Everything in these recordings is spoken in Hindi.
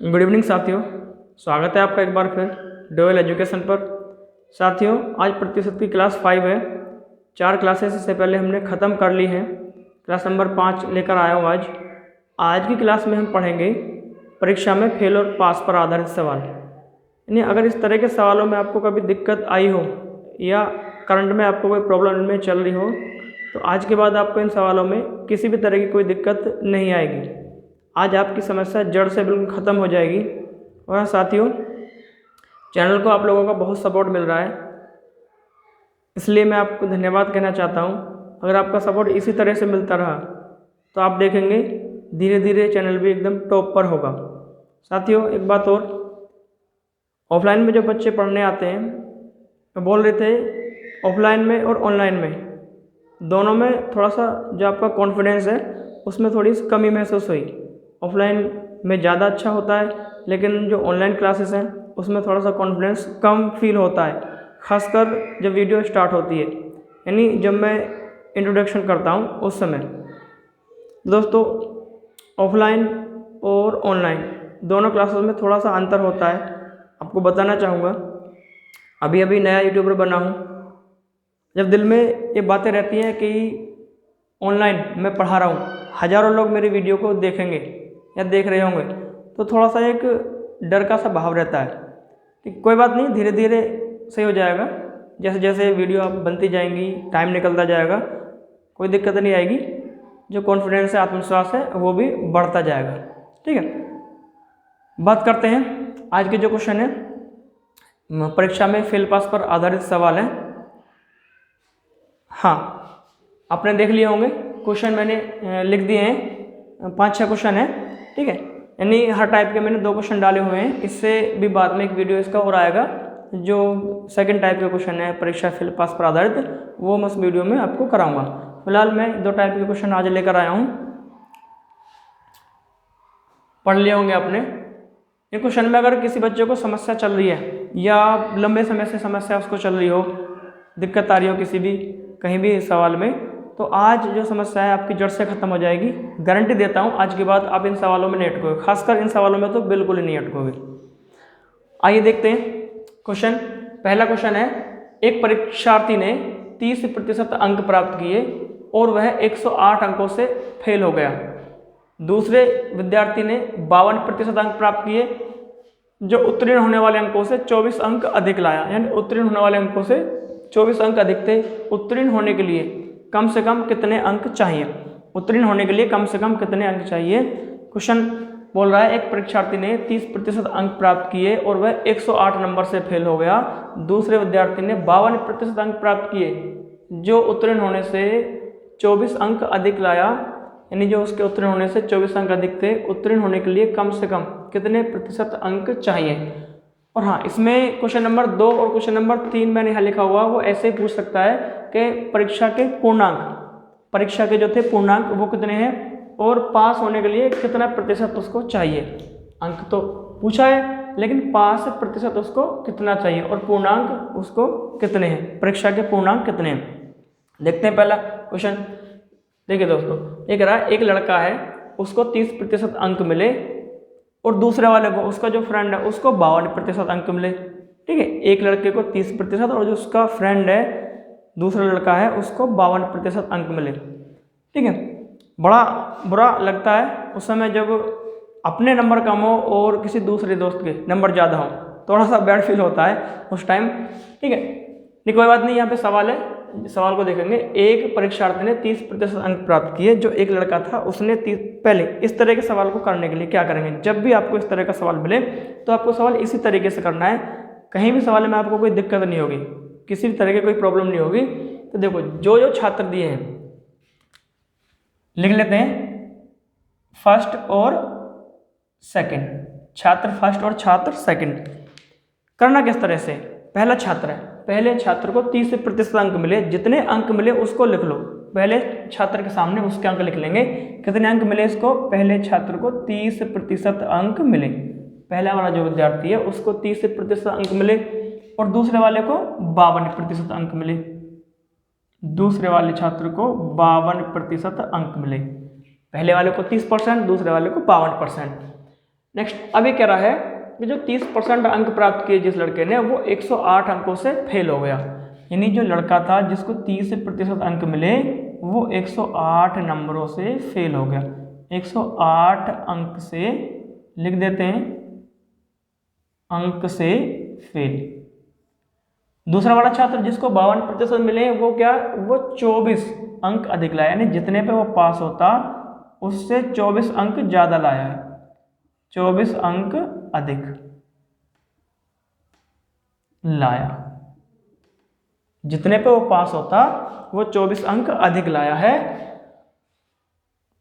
गुड इवनिंग साथियों, स्वागत है आपका एक बार फिर डोवेल एजुकेशन पर। साथियों, आज प्रतिशत की क्लास 5 है। 4 क्लासेस इससे पहले हमने ख़त्म कर ली हैं। क्लास नंबर 5 लेकर आया हूँ आज। आज की क्लास में हम पढ़ेंगे परीक्षा में फेल और पास पर आधारित सवाल। यानी अगर इस तरह के सवालों में आपको कभी दिक्कत आई हो या करंट में आपको कोई प्रॉब्लम में चल रही हो, तो आज के बाद आपको इन सवालों में किसी भी तरह की कोई दिक्कत नहीं आएगी। आज आपकी समस्या जड़ से बिल्कुल ख़त्म हो जाएगी। और हाँ साथियों, चैनल को आप लोगों का बहुत सपोर्ट मिल रहा है, इसलिए मैं आपको धन्यवाद कहना चाहता हूँ। अगर आपका सपोर्ट इसी तरह से मिलता रहा तो आप देखेंगे धीरे धीरे चैनल भी एकदम टॉप पर होगा। साथियों, एक बात और, ऑफलाइन में जो बच्चे पढ़ने आते हैं, तो बोल रहे थे ऑफलाइन में और ऑनलाइन में दोनों में थोड़ा सा जो आपका कॉन्फिडेंस है उसमें थोड़ी सी कमी महसूस हुई। ऑफलाइन में ज़्यादा अच्छा होता है, लेकिन जो ऑनलाइन क्लासेस हैं उसमें थोड़ा सा कॉन्फिडेंस कम फील होता है, खासकर जब वीडियो स्टार्ट होती है, यानी जब मैं इंट्रोडक्शन करता हूँ उस समय। दोस्तों, ऑफलाइन और ऑनलाइन दोनों क्लासेस में थोड़ा सा अंतर होता है। आपको बताना चाहूँगा, अभी अभी नया यूट्यूबर बना हूँ। जब दिल में ये बातें रहती हैं कि ऑनलाइन मैं पढ़ा रहा हूँ, हज़ारों लोग मेरी वीडियो को देखेंगे या देख रहे होंगे, तो थोड़ा सा एक डर का सा भाव रहता है कि कोई बात नहीं, धीरे धीरे सही हो जाएगा। जैसे जैसे वीडियो आप बनती जाएंगी, टाइम निकलता जाएगा, कोई दिक्कत नहीं आएगी। जो कॉन्फिडेंस है, आत्मविश्वास है, वो भी बढ़ता जाएगा। ठीक है, बात करते हैं आज के जो क्वेश्चन है, परीक्षा में फेल पास पर आधारित सवाल है। हाँ, आपने देख लिए होंगे क्वेश्चन, मैंने लिख दिए हैं, 5-6 क्वेश्चन है। ठीक है, यानी हर टाइप के मैंने 2 क्वेश्चन डाले हुए हैं। इससे भी बाद में एक वीडियो इसका और आएगा, जो सेकंड टाइप का क्वेश्चन है परीक्षा फेल पास पर आधारित, वो मैं उस वीडियो में आपको कराऊंगा। फिलहाल मैं 2 टाइप के क्वेश्चन आज लेकर आया हूँ, पढ़ लिए होंगे आपने। इन क्वेश्चन में अगर किसी बच्चे को समस्या चल रही है या लंबे समय से समस्या उसको चल रही हो, दिक्कत आ रही हो किसी भी कहीं भी सवाल में, तो आज जो समस्या है आपकी जड़ से खत्म हो जाएगी। गारंटी देता हूँ, आज के बाद आप इन सवालों में नहीं अटकोगे, खासकर इन सवालों में तो बिल्कुल ही नहीं अटकोगे। आइए देखते हैं क्वेश्चन। पहला क्वेश्चन है, एक परीक्षार्थी ने 30% अंक प्राप्त किए और वह 108 अंकों से फेल हो गया। दूसरे विद्यार्थी ने 52% अंक प्राप्त किए, जो उत्तीर्ण होने वाले अंकों से 24 अंक अधिक लाया। यानी उत्तीर्ण होने वाले अंकों से 24 अंक अधिक थे। उत्तीर्ण होने के लिए कम से कम कितने अंक चाहिए? उत्तीर्ण होने के लिए कम से कम कितने अंक चाहिए? क्वेश्चन बोल रहा है, एक परीक्षार्थी ने 30% अंक प्राप्त किए और वह 108 नंबर से फेल हो गया। दूसरे विद्यार्थी ने 52% अंक प्राप्त किए, जो उत्तीर्ण होने से 24 अंक अधिक लाया। यानी जो उसके उत्तीर्ण होने से 24 अंक अधिक थे, उत्तीर्ण होने के लिए कम से कम कितने प्रतिशत अंक चाहिए? और हाँ, इसमें क्वेश्चन नंबर 2 और क्वेश्चन नंबर 3 मैंने यहाँ लिखा हुआ, वो ऐसे ही पूछ सकता है कि परीक्षा के पूर्णांक, परीक्षा के जो थे पूर्णांक वो कितने हैं और पास होने के लिए कितना प्रतिशत उसको चाहिए। अंक तो पूछा है, लेकिन पास प्रतिशत उसको कितना चाहिए और पूर्णांक उसको कितने हैं, परीक्षा के पूर्णांक कितने हैं। देखते हैं पहला क्वेश्चन। देखिए दोस्तों, ये कह रहा है, एक लड़का है, उसको 30% अंक मिले और दूसरे वाले को, उसका जो फ्रेंड है, उसको 52% अंक मिले। ठीक है, एक लड़के को 30% और जो उसका फ्रेंड है, दूसरा लड़का है, उसको 52% अंक मिले। ठीक है, बड़ा बुरा लगता है उस समय जब अपने नंबर कम हो और किसी दूसरे दोस्त के नंबर ज़्यादा हो, थोड़ा सा बैड फील होता है उस टाइम। ठीक है, नहीं कोई बात नहीं, यहाँ पे सवाल है, सवाल को देखेंगे। एक परीक्षार्थी ने 30% अंक प्राप्त किए, जो एक लड़का था उसने पहले इस तरह के सवाल को करने के लिए क्या करेंगे, जब भी आपको इस तरह का सवाल मिले तो आपको सवाल इसी तरीके से करना है। कहीं भी सवाल में आपको कोई दिक्कत नहीं होगी, किसी भी तरह की कोई प्रॉब्लम नहीं होगी। तो देखो, जो जो छात्र दिए हैं लिख लेते हैं, फर्स्ट और सेकंड, छात्र फर्स्ट और छात्र सेकंड। करना किस तरह से, पहला छात्र है, पहले छात्र को 30% अंक मिले, जितने अंक मिले उसको लिख लो। पहले छात्र के सामने उसके अंक लिख लेंगे, कितने अंक मिले इसको, पहले छात्र को 30% अंक मिले, पहला वाला जो विद्यार्थी है उसको 30% अंक मिले और दूसरे वाले को 52% अंक मिले, दूसरे वाले छात्र को 52% अंक मिले। पहले वाले को 30%, दूसरे वाले को 52%। नेक्स्ट अभी कह रहा है कि जो 30% अंक प्राप्त किए जिस लड़के ने वो 108 अंकों से फेल हो गया। यानी जो लड़का था जिसको 30% अंक मिले वो 108 नंबरों से फेल हो गया। 108 अंक से लिख देते हैं अंक से फेल। दूसरा वाला छात्र जिसको 52% मिले वो क्या, वो 24 अंक अधिक लाया, यानी जितने पे वो पास होता उससे 24 अंक ज़्यादा लाया है, 24 अंक अधिक लाया। जितने पे वो पास होता वो 24 अंक अधिक लाया है।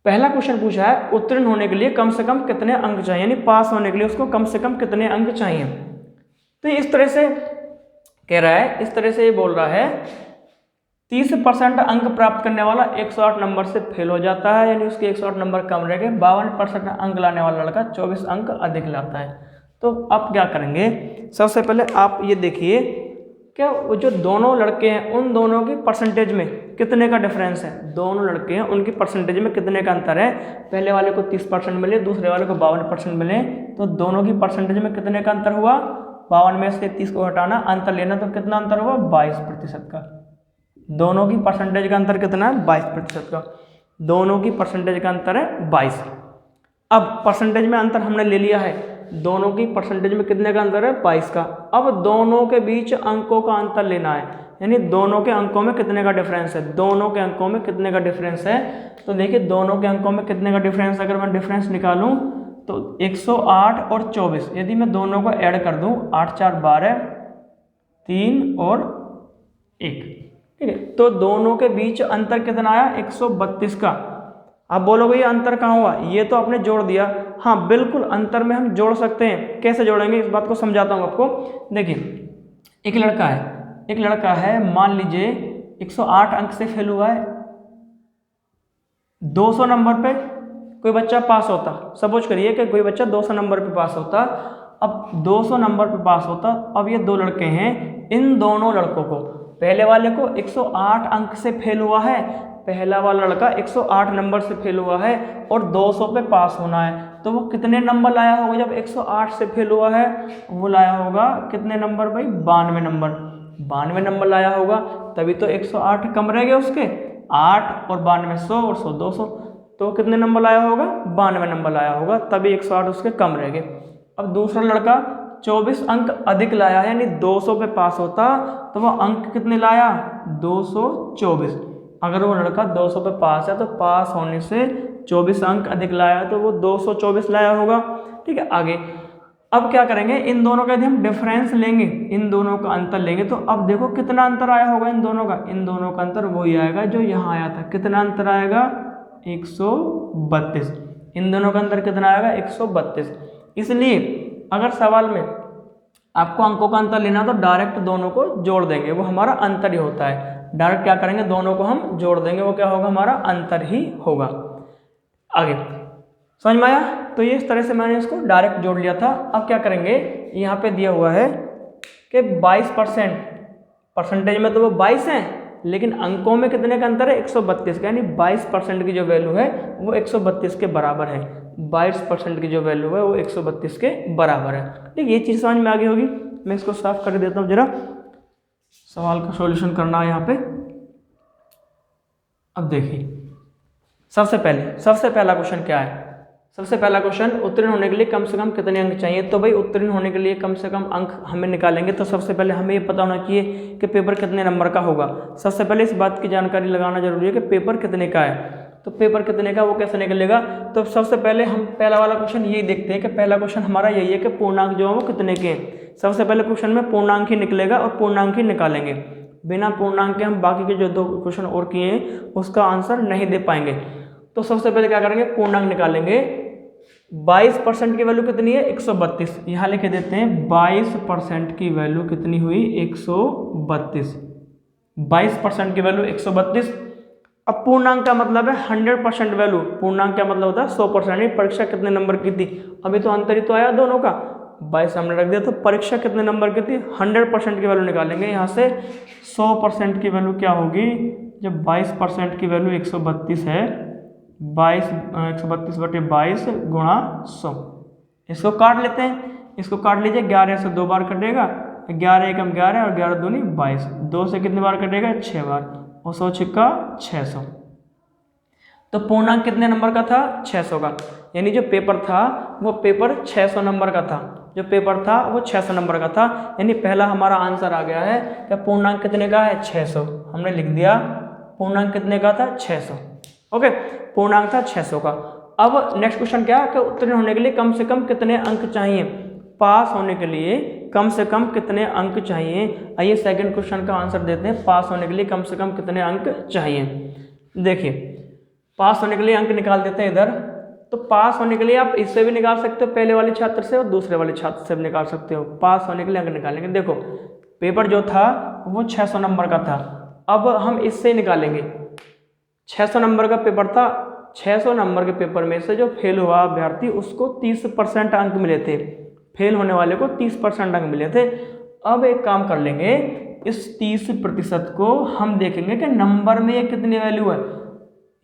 पहला क्वेश्चन पूछा है उत्तीर्ण होने के लिए कम से कम कितने अंक चाहिए, यानी पास होने के लिए उसको कम से कम कितने अंक चाहिए। तो इस तरह से कह रहा है, इस तरह से ये बोल रहा है 30% अंक प्राप्त करने वाला 108 नंबर से फेल हो जाता है, यानी उसके 108 नंबर कम रह गए। 52% अंक लाने वाला लड़का 24 अंक अधिक लाता है। तो अब क्या करेंगे, सबसे पहले आप ये देखिए क्या वो जो दोनों लड़के हैं उन दोनों की परसेंटेज में कितने का डिफरेंस है। दोनों लड़के हैं उनकी परसेंटेज में कितने का अंतर है। पहले वाले को 30% मिले, दूसरे वाले को 52% मिले, तो दोनों की परसेंटेज में कितने का अंतर हुआ। 52 में से 30 को हटाना, अंतर लेना, तो कितना अंतर हुआ 22% का। दोनों की परसेंटेज का अंतर कितना है 22% का। दोनों की परसेंटेज का अंतर है 22। अब परसेंटेज में अंतर हमने ले लिया है, दोनों की परसेंटेज में कितने का अंतर है 22 का। अब दोनों के बीच अंकों का अंतर लेना है, यानी दोनों के अंकों में कितने का डिफरेंस है। दोनों के अंकों में कितने का डिफरेंस है, तो देखिए दोनों के अंकों में कितने का डिफरेंस, अगर मैं डिफरेंस निकालूं तो 108 और 24, यदि मैं दोनों को ऐड कर दूं 8 4 12 3 और 1, ठीक है। तो दोनों के बीच अंतर कितना आया 132 का। आप बोलोगे ये अंतर कहाँ हुआ, ये तो आपने जोड़ दिया। हाँ बिल्कुल, अंतर में हम जोड़ सकते हैं। कैसे जोड़ेंगे इस बात को समझाता हूँ आपको। देखिए एक लड़का है मान लीजिए 108 अंक से फेल हुआ है। 200 नंबर पे कोई बच्चा पास होता, सपोज करिए कि कोई बच्चा 200 नंबर पे पास होता। अब 200 नंबर पे पास होता, अब ये दो लड़के हैं, इन दोनों लड़कों को, पहले वाले को 108 अंक से फेल हुआ है, पहला वाला लड़का 108 नंबर से फेल हुआ है और 200 पे पास होना है, तो वो कितने नंबर लाया होगा जब 108 से फेल हुआ है। वो लाया होगा कितने नंबर भाई 92 नंबर, 92 नंबर लाया होगा, तभी तो 108 कम रह गए उसके। 8 और 92 100 और 100 200, तो कितने नंबर लाया होगा 92 नंबर लाया होगा, तभी 108 उसके कम रह गए। अब दूसरा लड़का 24 अंक अधिक लाया है, यानी 200 पे पास होता तो वह अंक कितने लाया 224। अगर वो लड़का 200 पे पास है तो पास होने से 24 अंक अधिक लाया तो वो 224 लाया होगा, ठीक है। आगे अब क्या करेंगे, इन दोनों का यदि हम डिफरेंस लेंगे, इन दोनों का अंतर लेंगे, तो अब देखो कितना अंतर आया होगा इन दोनों का। इन दोनों का अंतर वही आएगा जो यहाँ आया था। कितना अंतर आएगा 132। इन दोनों का अंतर कितना आएगा 132। इसलिए अगर सवाल में आपको अंकों का अंतर लेना तो डायरेक्ट दोनों को जोड़ देंगे, वो हमारा अंतर ही होता है। डायरेक्ट क्या करेंगे, दोनों को हम जोड़ देंगे, वो क्या होगा हमारा अंतर ही होगा। आगे समझ में आया। तो ये इस तरह से मैंने इसको डायरेक्ट जोड़ लिया था। अब क्या करेंगे, यहाँ पे दिया हुआ है कि 22%, परसेंटेज में तो वो 22 हैं, लेकिन अंकों में कितने का अंतर है 132 का, यानी 22% की जो वैल्यू है वो 132 के बराबर है। 22% की जो वैल्यू है वो 132 के बराबर है, ठीक। ये चीज़ समझ में आ गई होगी। मैं इसको साफ कर देता हूँ जरा, सवाल का सॉल्यूशन करना है यहाँ पे। अब देखिए सबसे पहला क्वेश्चन क्या है। सबसे पहला क्वेश्चन, उत्तीर्ण होने के लिए कम से कम कितने अंक चाहिए। तो भाई उत्तीर्ण होने के लिए कम से कम अंक हमें निकालेंगे तो सबसे पहले हमें ये पता होना चाहिए कि पेपर कितने नंबर का होगा। सबसे पहले इस बात की जानकारी लगाना जरूरी है कि पेपर कितने का है। तो पेपर कितने का वो कैसे निकलेगा, तो सबसे पहले हम पहला वाला क्वेश्चन यही देखते हैं कि पहला क्वेश्चन हमारा यही है कि पूर्णांक जो है वो कितने के हैं। सबसे पहले क्वेश्चन में पूर्णांक ही निकलेगा और पूर्णांक ही निकालेंगे। बिना पूर्णांक के हम बाकी के जो दो क्वेश्चन और किए हैं उसका आंसर नहीं दे पाएंगे। तो सबसे पहले क्या करेंगे, पूर्णांक निकालेंगे। 22% की वैल्यू कितनी है 132, यहाँ लिख देते हैं 22% की वैल्यू कितनी हुई 132। 22% की वैल्यू 132। अब पूर्णांक का मतलब है 100% वैल्यू। पूर्णांक क्या मतलब होता है 100%। परीक्षा कितने नंबर की थी, अभी तो अंतर ही तो आया दोनों का, 22 हमने रख दिया। तो परीक्षा कितने नंबर की थी 100% की वैल्यू निकालेंगे। यहाँ से 100% की वैल्यू क्या होगी, जब 22% की वैल्यू 132 है, 132/22 गुणा 100, इसको काट लेते हैं, इसको काट लीजिए, 11 से 2 बार कटेगा, 11 एकम 11 और 11 दूनी 22, 2 से कितने बार कटेगा 6 बार, और 100 छिक्का 600। तो पूर्णांक कितने नंबर का था 600 का, यानी जो पेपर था वो पेपर 600 नंबर का था, जो पेपर था वो 600 नंबर का था, यानी पहला हमारा आंसर आ गया है कि पूर्णांक कितने का है 600, हमने लिख दिया पूर्णांक कितने का था 600। ओके, पूर्णांक था 600 का। अब नेक्स्ट क्वेश्चन क्या कि उत्तीर्ण होने के लिए कम से कम कितने अंक चाहिए, पास होने के लिए कम से कम कितने अंक चाहिए। आइए सेकंड क्वेश्चन का आंसर देते हैं, पास होने के लिए कम से कम कितने अंक चाहिए। देखिए पास होने के लिए अंक निकाल देते हैं इधर, तो पास होने के लिए आप इससे भी निकाल सकते हो, पहले वाले छात्र से और दूसरे वाले छात्र से भी निकाल सकते हो। पास होने के लिए अंक निकालेंगे, देखो पेपर जो था वो 600 नंबर का था, अब हम इससे निकालेंगे। 600 नंबर का पेपर था, 600 नंबर के पेपर में से जो फेल हुआ अभ्यर्थी उसको 30% अंक मिले थे, फेल होने वाले को 30% अंक मिले थे। अब एक काम कर लेंगे, इस 30% को हम देखेंगे कि नंबर में ये कितनी वैल्यू है।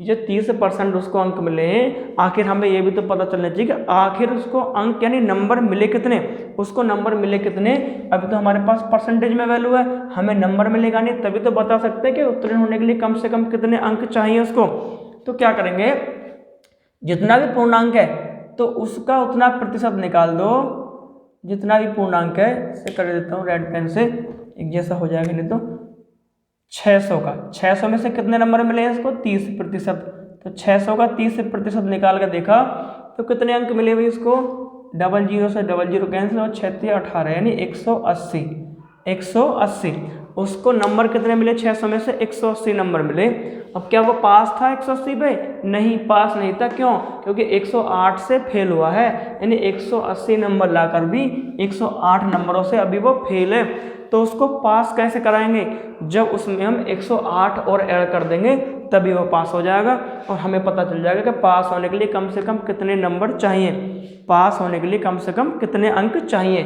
ये 30% उसको अंक मिले हैं, आखिर हमें ये भी तो पता चलना चाहिए कि आखिर उसको अंक यानी नंबर मिले कितने, उसको नंबर मिले कितने। अभी तो हमारे पास परसेंटेज में वैल्यू है, हमें नंबर में लगानी है, तभी तो बता सकते हैं कि उत्तीर्ण होने के लिए कम से कम कितने अंक चाहिए उसको। तो क्या करेंगे, जितना भी पूर्णांक है तो उसका उतना प्रतिशत निकाल दो, जितना भी पूर्णांक है, इसे कर देता हूँ रेड पेन से, एक जैसा हो जाएगा, नहीं तो 600 का 600 में से कितने नंबर मिले हैं इसको 30%, तो 600 का 30% निकाल कर देखा तो कितने अंक मिले हुए इसको, 00 से 00 कैंसिल और 6 18 यानी 180, 180। उसको नंबर कितने मिले 600 में से 180 नंबर मिले। अब क्या वो पास था 180 पे, नहीं पास नहीं था, क्यों, क्योंकि 108 से फेल हुआ है, यानी 180 नंबर लाकर भी 108 नंबरों से अभी वो फेल है। तो उसको पास कैसे कराएंगे, जब उसमें हम 108 और ऐड कर देंगे तभी वो पास हो जाएगा, और हमें पता चल जाएगा कि पास होने के लिए कम से कम कितने नंबर चाहिए, पास होने के लिए कम से कम कितने अंक चाहिए।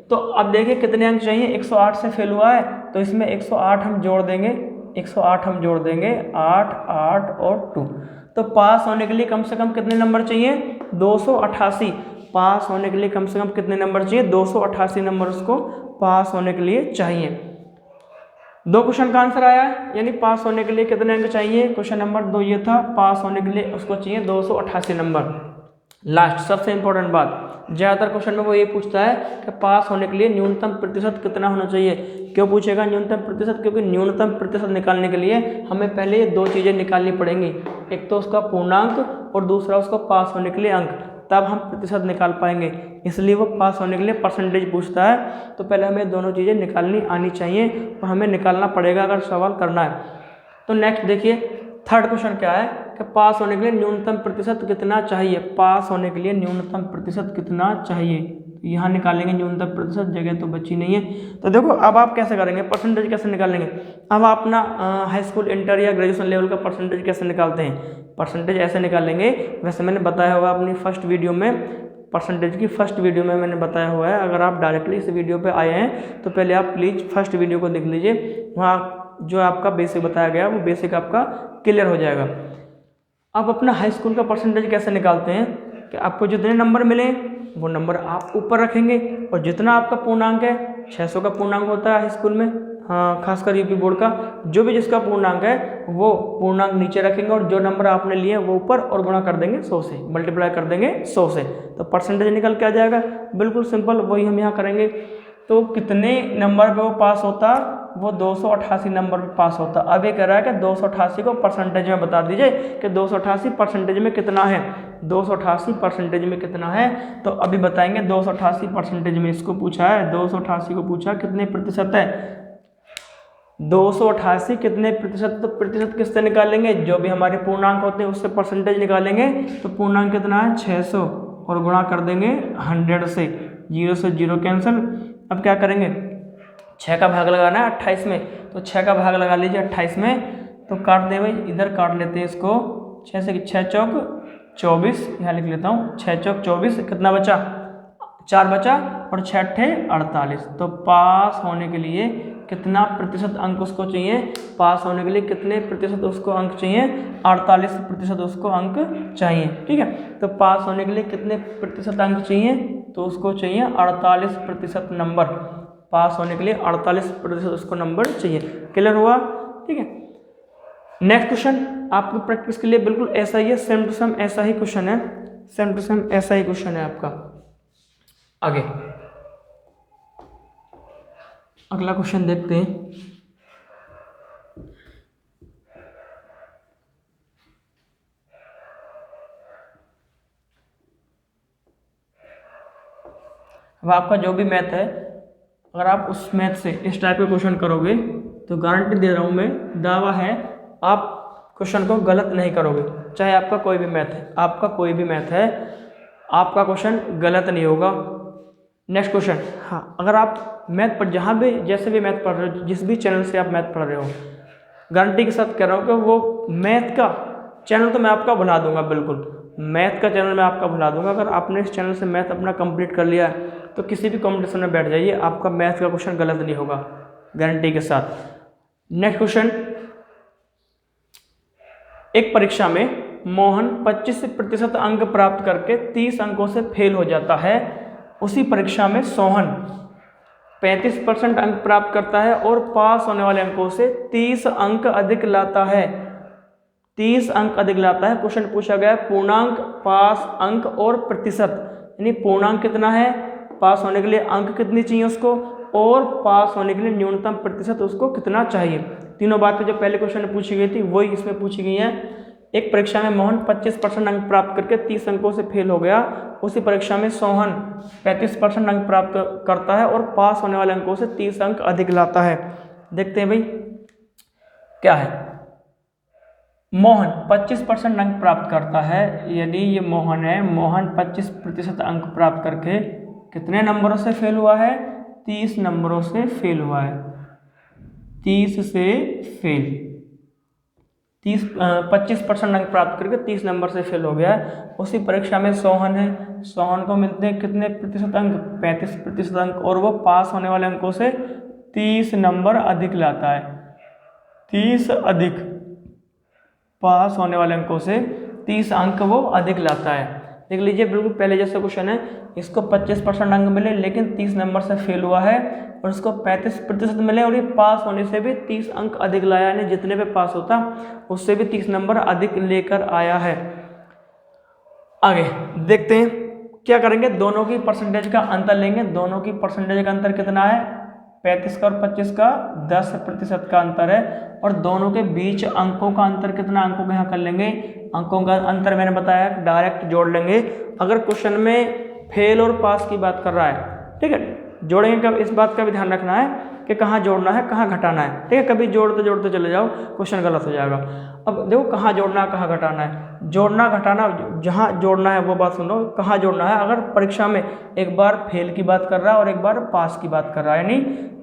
तो अब देखिए कितने अंक चाहिए, 108 से फेल हुआ है तो इसमें 108 हम जोड़ देंगे, 108 हम जोड़ देंगे, 8 8 और 2, तो पास होने के लिए कम से कम कितने नंबर चाहिए 288। पास होने के लिए कम से कम कितने नंबर चाहिए 288 नंबर उसको पास होने के लिए चाहिए। 2 क्वेश्चन का आंसर आया, यानी पास होने के लिए कितने अंक चाहिए, क्वेश्चन नंबर 2 ये था, पास होने के लिए उसको चाहिए 288 नंबर। लास्ट सबसे इंपॉर्टेंट बात, ज़्यादातर क्वेश्चन में वो ये पूछता है कि पास होने के लिए न्यूनतम प्रतिशत कितना होना चाहिए। क्यों पूछेगा न्यूनतम प्रतिशत, क्योंकि न्यूनतम प्रतिशत निकालने के लिए हमें पहले ये 2 चीज़ें निकालनी पड़ेंगी, एक तो उसका पूर्णांक और दूसरा उसको पास होने के लिए अंक, तब हम प्रतिशत निकाल पाएंगे। इसलिए वो पास होने के लिए परसेंटेज पूछता है, तो पहले हमें दोनों चीज़ें निकालनी आनी चाहिए और हमें निकालना पड़ेगा अगर सवाल करना है। तो नेक्स्ट देखिए थर्ड क्वेश्चन क्या है कि पास होने के लिए न्यूनतम प्रतिशत कितना चाहिए, पास होने के लिए न्यूनतम प्रतिशत कितना चाहिए, यहाँ निकालेंगे न्यूनतम प्रतिशत, जगह तो बची नहीं है। तो देखो अब आप कैसे करेंगे, परसेंटेज कैसे निकालेंगे। अब आप अपना हाई स्कूल इंटर या ग्रेजुएशन लेवल का परसेंटेज कैसे निकालते हैं, परसेंटेज ऐसे निकालेंगे, वैसे मैंने बताया हुआ अपनी फर्स्ट वीडियो में, परसेंटेज की फर्स्ट वीडियो में मैंने बताया हुआ है। अगर आप डायरेक्टली इस वीडियो पे आए हैं तो पहले आप प्लीज़ फर्स्ट वीडियो को देख लीजिए, वहाँ जो आपका बेसिक बताया गया वो बेसिक आपका क्लियर हो जाएगा। आप अपना हाई स्कूल का परसेंटेज कैसे निकालते हैं कि आपको जितने नंबर मिले वो नंबर आप ऊपर रखेंगे, और जितना आपका पूर्णांक है 600 का पूर्णांक होता है हाई स्कूल में, हाँ खासकर यूपी बोर्ड का, जो भी जिसका पूर्णांक है वो पूर्णांक नीचे रखेंगे और जो नंबर आपने लिए वो ऊपर, और गुणा कर देंगे 100 से, मल्टीप्लाई कर देंगे 100 से, तो परसेंटेज निकल के आ जाएगा। बिल्कुल सिंपल वही हम यहाँ करेंगे। तो कितने नंबर पे वो पास होता, वो 288 नंबर पे पास होता। अब ये कह रहा है कि 288 को परसेंटेज में बता दीजिए कि 288 परसेंटेज में कितना है, 288 परसेंटेज में कितना है। तो अभी बताएंगे 288 परसेंटेज में इसको पूछा है, 288 को पूछा कितने प्रतिशत है, 288 कितने प्रतिशत, तो प्रतिशत किससे निकालेंगे, जो भी हमारे पूर्णांक होते हैं उससे परसेंटेज निकालेंगे। तो पूर्णांक कितना है 600 और गुणा कर देंगे 100 से, 0 से 0 कैंसिल। अब क्या करेंगे 6 का भाग लगाना है 28 में, तो 6 का भाग लगा लीजिए 28 में, तो काट दे भाई, इधर काट लेते हैं इसको, 6 से 6 चौक 24, यहाँ लिख लेता हूँ 6 चौक 24, कितना बचा 4 बचा, और 6 अट्ठे 48। तो पास होने के लिए कितना प्रतिशत अंक उसको चाहिए, पास होने के लिए कितने प्रतिशत उसको अंक चाहिए, 48% उसको अंक चाहिए। ठीक है, तो पास होने के लिए कितने प्रतिशत अंक चाहिए, तो उसको चाहिए 48% नंबर, पास होने के लिए 48% उसको नंबर चाहिए। क्लियर हुआ? ठीक है। नेक्स्ट क्वेश्चन आपकी प्रैक्टिस के लिए बिल्कुल ऐसा ही है, सेम टू सेम ऐसा ही क्वेश्चन है, सेम टू सेम ऐसा ही क्वेश्चन है आपका। आगे अगला क्वेश्चन देखते हैं। अब आपका जो भी मैथ है, अगर आप उस मैथ से इस टाइप के क्वेश्चन करोगे तो गारंटी दे रहा हूँ मैं, दावा है आप क्वेश्चन को गलत नहीं करोगे। चाहे आपका कोई भी मैथ है, आपका कोई भी मैथ है, आपका क्वेश्चन गलत नहीं होगा। नेक्स्ट क्वेश्चन, हाँ, अगर आप मैथ पर जहाँ भी जैसे भी मैथ पढ़ रहे हो, जिस भी चैनल से आप मैथ पढ़ रहे हो, गारंटी के साथ कह रहा हूँ कि वो मैथ का चैनल तो मैं आपका भुला दूंगा, बिल्कुल मैथ का चैनल मैं आपका भुला दूंगा। अगर आपने इस चैनल से मैथ अपना कंप्लीट कर लिया तो किसी भी कॉम्पिटिशन में बैठ जाइए, आपका मैथ का क्वेश्चन गलत नहीं होगा, गारंटी के साथ। नेक्स्ट क्वेश्चन, एक परीक्षा में मोहन 25% अंक प्राप्त करके 30 अंकों से फेल हो जाता है। उसी परीक्षा में सोहन 35% अंक प्राप्त करता है और पास होने वाले अंकों से 30 अंक अधिक लाता है। 30 अंक अधिक लाता है। क्वेश्चन पूछा गया पूर्णांक, पास अंक और प्रतिशत, यानी पूर्णांक कितना है, पास होने के लिए अंक कितनी चाहिए उसको, और पास होने के लिए न्यूनतम प्रतिशत उसको कितना चाहिए। तीनों बातें जो पहले क्वेश्चन में पूछी गई थी वही इसमें पूछी गई हैं। एक परीक्षा में मोहन 25% अंक प्राप्त करके 30 अंकों से फेल हो गया। उसी परीक्षा में सोहन 35% अंक प्राप्त करता है और पास होने वाले अंकों से 30 अंक अधिक लाता है। देखते हैं भाई क्या है। मोहन 25% अंक प्राप्त करता है, यदि ये मोहन है, मोहन 25% अंक प्राप्त करके कितने नंबरों से फेल हुआ है, 30 नंबरों से फेल हुआ है। 30 से फेल, 25% अंक प्राप्त करके 30 नंबर से फेल हो गया है। उसी परीक्षा में सोहन है, सोहन को मिलते हैं कितने प्रतिशत अंक, 35% अंक, और वो पास होने वाले अंकों से 30 नंबर अधिक लाता है। 30 अधिक, पास होने वाले अंकों से 30 अंक वो अधिक लाता है। देख लीजिए बिल्कुल पहले जैसा क्वेश्चन है, इसको 25% अंक मिले लेकिन 30 नंबर से फेल हुआ है, और इसको 35% मिले और ये पास होने से भी 30 अंक अधिक लाया, यानी जितने पे पास होता उससे भी 30 नंबर अधिक लेकर आया है। आगे देखते हैं क्या करेंगे, दोनों की परसेंटेज का अंतर लेंगे। दोनों की परसेंटेज का अंतर कितना है, 35 का और 25 का 10% का अंतर है, और दोनों के बीच अंकों का अंतर कितना, अंकों का यहाँ कर लेंगे। अंकों का अंतर मैंने बताया डायरेक्ट जोड़ लेंगे। अगर क्वेश्चन में फेल और पास की बात कर रहा है, ठीक है, जोड़ेंगे कब, इस बात का भी ध्यान रखना है कि कहाँ जोड़ना है कहाँ घटाना है, ठीक है। कभी जोड़ते जोड़ते चले जाओ क्वेश्चन गलत हो जाएगा। अब देखो कहाँ जोड़ना है कहाँ घटाना है, जोड़ना घटाना जहाँ जोड़ना है वो बात सुनो, कहाँ जोड़ना है। अगर परीक्षा में एक बार फेल की बात कर रहा है और एक बार पास की बात कर रहा है, यानी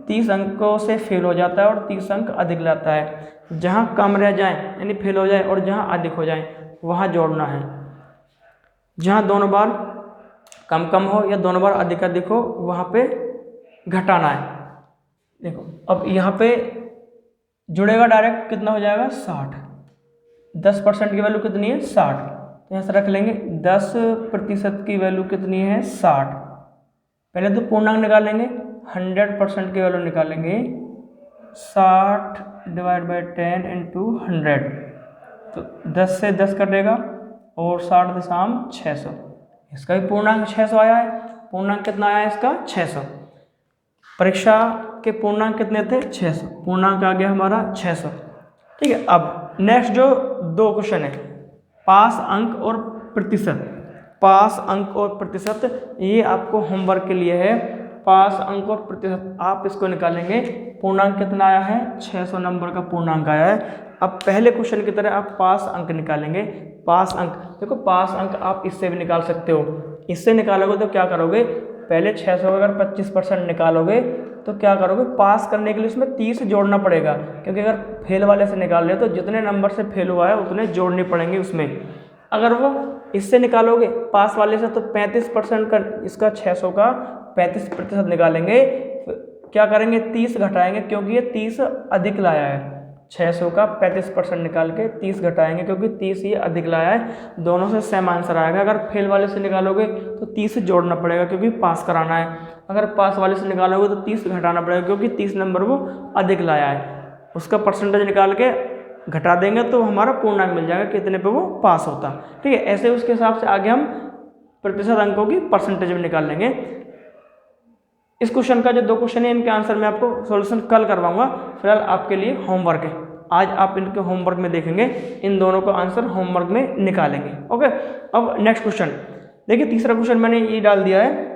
30 अंकों से फेल हो जाता है और 30 अंक अधिक लाता है, जहाँ कम रह जाए यानी फेल हो जाए और जहाँ अधिक हो जाए वहाँ जोड़ना है। जहाँ दोनों बार कम कम हो या दोनों बार अधिक अधिक हो वहाँ पे घटाना है। देखो अब यहाँ पे जुड़ेगा डायरेक्ट, कितना हो जाएगा 60, 10% की वैल्यू कितनी है 60, तो यहाँ से रख लेंगे 10% की वैल्यू कितनी है 60। पहले तो पूर्णांक निकालेंगे, 100% की वैल्यू निकालेंगे, 60 डिवाइड बाई 10 इंटू 100, तो 10 से 10 कर देगा और 60 दशम 600, इसका भी पूर्णांक 600 आया है। पूर्णांक कितना आया है इसका 600। परीक्षा के पूर्णांक कितने थे 600, पूर्णांक आ गया हमारा 600, ठीक है। अब नेक्स्ट जो दो क्वेश्चन है, पास अंक और प्रतिशत, पास अंक और प्रतिशत, ये आपको होमवर्क के लिए है। पास अंक और प्रतिशत आप इसको निकालेंगे। पूर्णांक कितना आया है 600 नंबर का पूर्णांक आया है। अब पहले क्वेश्चन की तरह आप पास अंक निकालेंगे। पास अंक देखो, पास अंक आप इससे भी निकाल सकते हो, इससे निकालोगे तो क्या करोगे, पहले 600 अगर 25% निकालोगे तो क्या करोगे, पास करने के लिए उसमें 30 जोड़ना पड़ेगा, क्योंकि अगर फेल वाले से निकाल रहे हो तो जितने नंबर से फेल हुआ है उतने जोड़ने पड़ेंगे उसमें। अगर वो इससे निकालोगे पास वाले से तो 35% का, इसका 600 का 35% निकालेंगे, क्या करेंगे 30 घटाएंगे क्योंकि ये 30 अधिक लाया है। 600 का 35% निकाल के 30 घटाएंगे क्योंकि 30 ये अधिक लाया है, दोनों से सेम आंसर आएगा। अगर फेल वाले से निकालोगे तो 30 से जोड़ना पड़ेगा क्योंकि पास कराना है। अगर पास वाले से निकालोगे तो 30 घटाना पड़ेगा क्योंकि 30 नंबर वो अधिक लाया है। उसका परसेंटेज निकाल के घटा देंगे तो हमारा पूर्णांक मिल जाएगा कितने पे वो पास होता। ठीक है, ऐसे उसके हिसाब से आगे हम प्रतिशत अंकों की परसेंटेज में निकाल लेंगे। इस क्वेश्चन का जो 2 क्वेश्चन है इनके आंसर मैं आपको सॉल्यूशन कल करवाऊंगा। फिलहाल आपके लिए होमवर्क है, आज आप इनके होमवर्क में देखेंगे, इन दोनों का आंसर होमवर्क में निकालेंगे। ओके, अब नेक्स्ट क्वेश्चन देखिए, तीसरा क्वेश्चन मैंने ये डाल दिया है,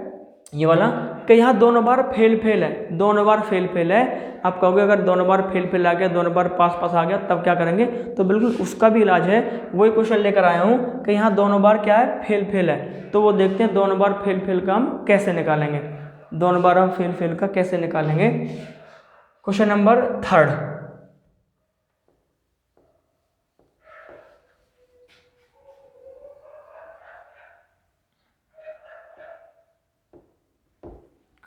ये वाला कि यहाँ दोनों बार फेल फेल है, दोनों बार फेल फेल है। आप कहोगे अगर दोनों बार फेल फेल आ गया, दोनों बार पास पास आ गया तब क्या करेंगे, तो बिल्कुल उसका भी इलाज है। वही क्वेश्चन लेकर आया हूँ कि यहाँ दोनों बार क्या है, फेल फेल है। तो वो देखते हैं दोनों बार फेल फेल का हम कैसे निकालेंगे, दोनों बार हम फेल फेल का कैसे निकालेंगे। क्वेश्चन नंबर 3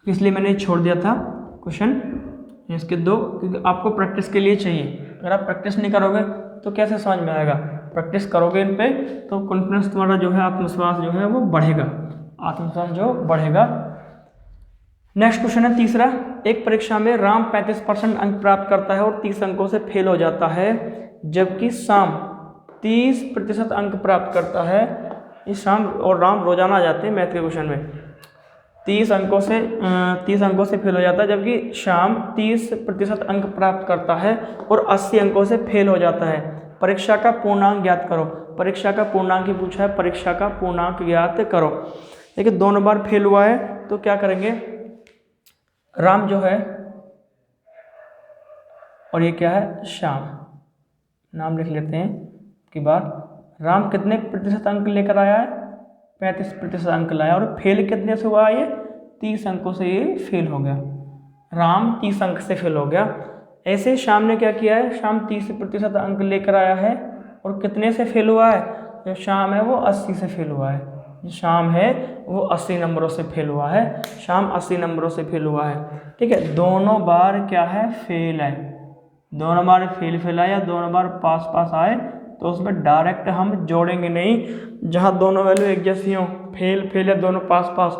इसलिए मैंने छोड़ दिया था क्वेश्चन इसके 2, क्योंकि आपको प्रैक्टिस के लिए चाहिए। अगर आप प्रैक्टिस नहीं करोगे तो कैसे समझ में आएगा, प्रैक्टिस करोगे इन पे तो कॉन्फिडेंस तुम्हारा जो है, आत्मविश्वास जो है वो बढ़ेगा, आत्मविश्वास जो बढ़ेगा। नेक्स्ट क्वेश्चन है तीसरा, एक परीक्षा में राम 35% अंक प्राप्त करता है और 30 अंकों से फेल हो जाता है, जबकि शाम 30% अंक प्राप्त करता है। इस शाम और राम रोजाना आ जाते हैं मैथ के क्वेश्चन में। 30 अंकों से फेल हो जाता है, जबकि शाम 30% अंक प्राप्त करता है और 80 अंकों से फेल हो जाता है। परीक्षा का पूर्णांक ज्ञात करो। परीक्षा का पूर्णांक ही पूछा है, परीक्षा का पूर्णांक ज्ञात करो। देखिए दोनों बार फेल हुआ है तो क्या करेंगे, राम जो है और ये क्या है, श्याम, नाम लिख लेते हैं की बार। राम कितने प्रतिशत अंक लेकर आया है, 35% अंक लाया, और फेल कितने से हुआ, ये 30 अंकों से ये फेल हो गया। राम 30 अंक से फेल हो गया। ऐसे श्याम ने क्या किया है, श्याम 30% अंक लेकर आया है और कितने से फेल हुआ है, जो श्याम है वो 80 से फेल हुआ है। जो श्याम है वो 80 नंबरों से फेल हुआ है, श्याम 80 नंबरों से फेल हुआ है। ठीक है, दोनों बार क्या है, फेल है। दोनों बार फेल फेल आया, दोनों बार पास पास आए, तो उसमें डायरेक्ट हम जोड़ेंगे नहीं। जहाँ दोनों वैल्यू एक जैसी हों, फेल फेल है दोनों पास पास,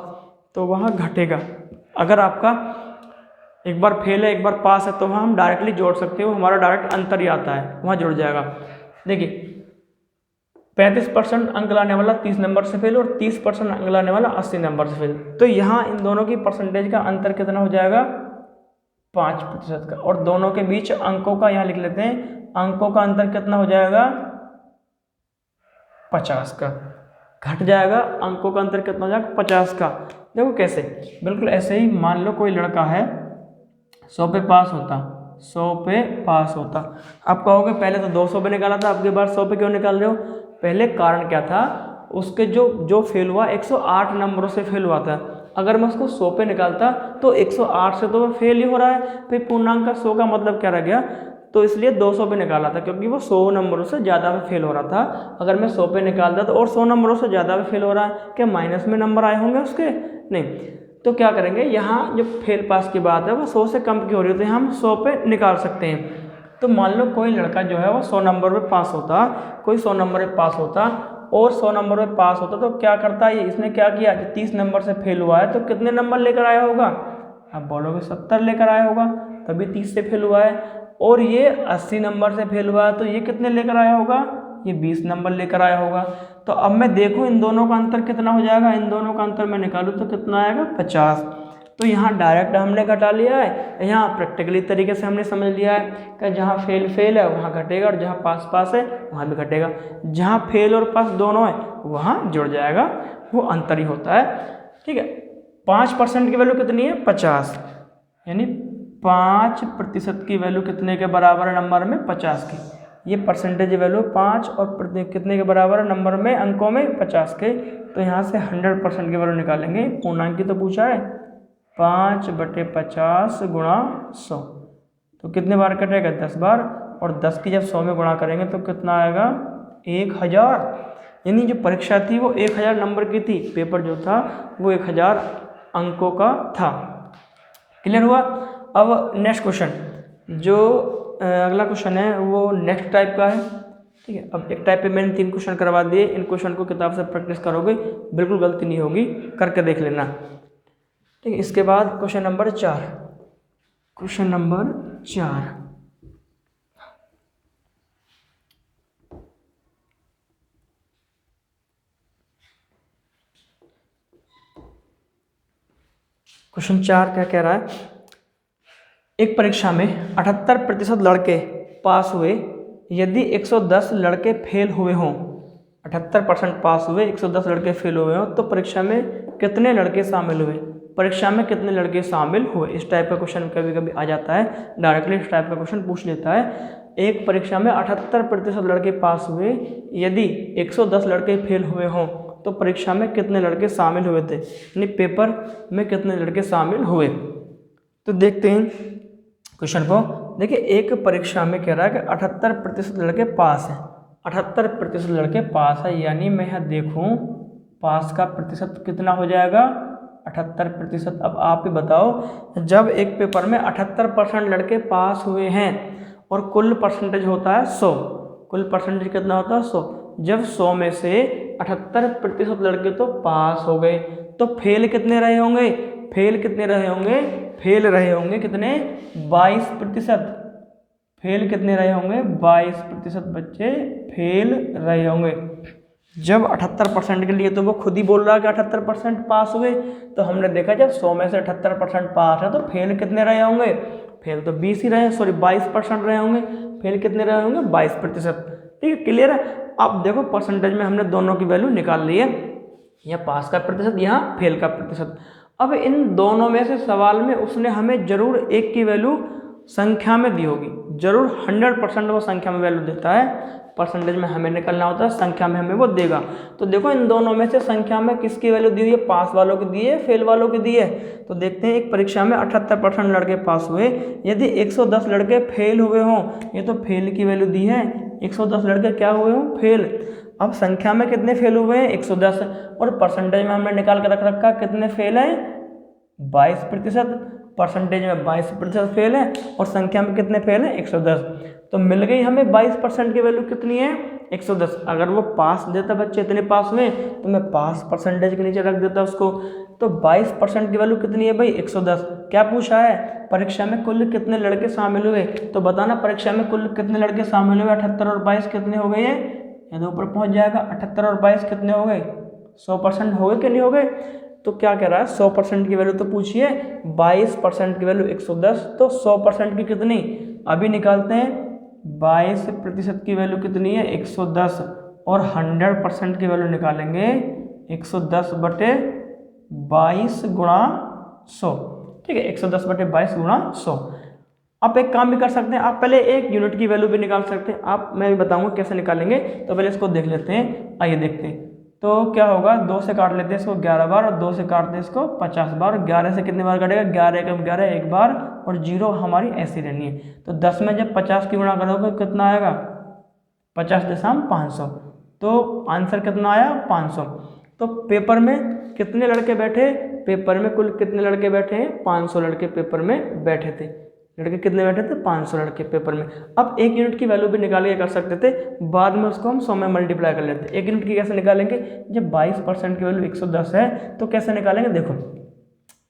तो वहाँ घटेगा। अगर आपका एक बार फेल है एक बार पास है तो वहाँ हम डायरेक्टली जोड़ सकते हो, हमारा डायरेक्ट अंतर ही आता है, वहाँ जुड़ जाएगा। देखिए 35% अंक लाने वाला 30 नंबर से फेल और 30% अंक लाने वाला 80 नंबर से फेल, तो यहाँ इन दोनों की परसेंटेज का अंतर कितना हो जाएगा, 5% का। और दोनों के बीच अंकों का यहाँ लिख लेते हैं, अंकों का अंतर कितना हो जाएगा, 50 का। घट जाएगा, अंकों का अंतर कितना हो जाएगा, 50 का। देखो कैसे, बिल्कुल ऐसे ही मान लो कोई लड़का है 100 पे पास होता, 100 पे पास होता। आप कहोगे पहले तो 200 पे निकाला था, आपके बाद 100 पे क्यों निकाल रहे हो। पहले कारण क्या था, उसके जो फेल हुआ 108 नंबरों से फेल हुआ था। अगर मैं उसको 100 पे निकालता तो 108 से तो वह फेल ही हो रहा है, फिर पूर्णांक का 100 का मतलब क्या रह गया, तो इसलिए 200 पे निकाला था क्योंकि वो 100 नंबरों से ज़्यादा पे फेल हो रहा था। अगर मैं 100 पे निकालता तो और 100 नंबरों से ज़्यादा पे फेल हो रहा है, क्या माइनस में नंबर आए होंगे उसके, नहीं। तो क्या करेंगे, यहाँ जो फेल पास की बात है वो 100 से कम की हो रही है, तो हम 100 पे निकाल सकते हैं। तो मान लो कोई लड़का जो है वो 100 नंबर पे पास होता, कोई 100 नंबर पे पास होता और 100 नंबर पे पास होता, तो क्या करता है, इसने क्या किया, 30 नंबर से फेल हुआ है तो कितने नंबर लेकर आया होगा, आप बोलोगे 70 लेकर आया होगा, तभी 30 से फेल हुआ है। और ये 80 नंबर से फेल हुआ है तो ये कितने लेकर आया होगा, ये 20 नंबर लेकर आया होगा। तो अब मैं देखूं इन दोनों का अंतर कितना हो जाएगा, इन दोनों का अंतर मैं निकालूं तो कितना आएगा, 50। तो यहाँ डायरेक्ट हमने घटा लिया है, यहाँ प्रैक्टिकली तरीके से हमने समझ लिया है कि जहाँ फेल फेल है वहाँ घटेगा और जहाँ पास पास है वहाँ भी घटेगा। जहाँ फेल और पास दोनों है वहाँ जुड़ जाएगा, वो अंतर ही होता है। ठीक है, 5% की वैल्यू कितनी है, 50, यानी 5% की वैल्यू कितने के बराबर है नंबर में, 50 की। ये परसेंटेज वैल्यू 5 और कितने के बराबर है नंबर में, अंकों में 50 के। तो यहाँ से 100% की वैल्यू निकालेंगे, पूर्णांक की तो पूछा है, 5/50 गुणा 100, तो कितने बार कटेगा, 10 बार। और 10 की जब 100 में गुणा करेंगे तो कितना आएगा, 1000। यानी जो परीक्षा थी वो 1000 नंबर की थी, पेपर जो था वो 1000 अंकों का था। क्लियर हुआ। अब नेक्स्ट क्वेश्चन, जो अगला क्वेश्चन है वो नेक्स्ट टाइप का है। ठीक है। अब एक टाइप पे मैंने 3 क्वेश्चन करवा दिए, इन क्वेश्चन को किताब से प्रैक्टिस करोगे, बिल्कुल गलती नहीं होगी, करके देख लेना। ठीक है। इसके बाद question number 4, question number 4, question 4 क्या कह रहा है, एक परीक्षा में 78% लड़के पास हुए, यदि 110 लड़के फेल हुए हों, 78% पास हुए, 110 लड़के फेल हुए हों, तो परीक्षा में कितने लड़के शामिल हुए, परीक्षा में कितने लड़के शामिल हुए। इस टाइप का क्वेश्चन कभी कभी आ जाता है, डायरेक्टली इस टाइप का क्वेश्चन पूछ लेता है। एक परीक्षा में 78% लड़के पास हुए, यदि 110 लड़के फेल हुए हों, तो परीक्षा में कितने लड़के शामिल हुए थे, यानी पेपर में कितने लड़के शामिल हुए। तो देखते हैं क्वेश्चन को। देखिए, एक परीक्षा में कह रहा है कि 78% लड़के पास हैं, 78% लड़के पास है, यानी मैं यहाँ देखूँ पास का प्रतिशत कितना हो जाएगा, 78%। अब आप ही बताओ, जब एक पेपर में 78% लड़के पास हुए हैं और कुल परसेंटेज होता है 100, कुल परसेंटेज कितना होता है 100, जब 100 में से 78% लड़के तो पास हो गए, तो फेल कितने रहे होंगे, फेल कितने रहे होंगे, फेल रहे होंगे कितने, 22%, फेल कितने रहे होंगे, 22% बच्चे फेल रहे होंगे। जब 78% के लिए तो वो खुद ही बोल रहा है कि 78% पास हुए, तो हमने देखा जब 100 में से 78% पास है तो फेल कितने रहे होंगे, फेल तो 20 ही रहे, सॉरी 22% रहे होंगे, फेल कितने रहे होंगे, 22%। ठीक है, क्लियर है। अब देखो परसेंटेज में हमने दोनों की वैल्यू निकाल ली है, यहाँ पास का प्रतिशत, यहाँ फेल का प्रतिशत। अब इन दोनों में से सवाल में उसने हमें जरूर एक की वैल्यू संख्या में दी होगी, जरूर 100% वो संख्या में वैल्यू देता है, परसेंटेज में हमें निकलना होता है, संख्या में हमें वो देगा। तो देखो इन दोनों में से संख्या में किसकी वैल्यू दी हुई है, पास वालों की दी है, फेल वालों की दी है। तो देखते हैं, एक परीक्षा में 78% लड़के पास हुए, यदि 110 लड़के फेल हुए हों, ये तो फेल की वैल्यू दी है, 110 लड़के क्या हुए हों, फेल। अब संख्या में कितने फेल हुए हैं, 110, और परसेंटेज में हमने निकाल कर रख रखा कितने फेल हैं, 22%, परसेंटेज में 22% फेल है और संख्या में कितने फेल हैं, 110। तो मिल गई हमें 22% की वैल्यू कितनी है, 110। अगर वो पास देता, बच्चे इतने पास हुए, तो मैं पास परसेंटेज के नीचे रख देता उसको। तो 22% की वैल्यू कितनी है भाई, 110। क्या पूछा है, परीक्षा में कुल कितने लड़के शामिल हुए, तो बताना परीक्षा में कुल कितने लड़के शामिल हुए, 78 और 22 कितने हो गए, ये ऊपर पहुंच जाएगा, 78 और 22 कितने हो गए, 100% हो गए कि नहीं हो गए। तो क्या कह रहा है, 100% की वैल्यू तो पूछिए, 22% की वैल्यू 110, तो 100% की कितनी, अभी निकालते हैं, 22% की वैल्यू कितनी है, 110, और 100% की वैल्यू निकालेंगे 110 बटे 22 गुणा 100। ठीक है, 110 बटे 22 गुणा 100। आप एक काम भी कर सकते हैं, आप पहले एक यूनिट की वैल्यू भी निकाल सकते हैं, आप मैं भी बताऊंगा कैसे निकालेंगे। तो पहले इसको देख लेते हैं, आइए देखते हैं। तो क्या होगा, 2 से काट लेते हैं इसको 11 बार, और 2 से काटते हैं इसको 50 बार, 11 से कितने बार कटेगा, 11 एकम 11 एक बार, और 0 हमारी ऐसी रहनी है। तो 10 में जब 50 की गुणा करोगे कितना आएगा, 50 दशम 500, तो आंसर कितना आया, 500। तो पेपर में कितने लड़के बैठे, पेपर में कुल कितने लड़के बैठे हैं, 500 लड़के पेपर में बैठे थे, लड़के कितने बैठे थे, 500 लड़के पेपर में। अब एक यूनिट की वैल्यू भी निकाल के कर सकते थे, बाद में उसको हम 100 में मल्टीप्लाई कर लेते। एक यूनिट की कैसे निकालेंगे, जब 22% की वैल्यू 110 है तो कैसे निकालेंगे, देखो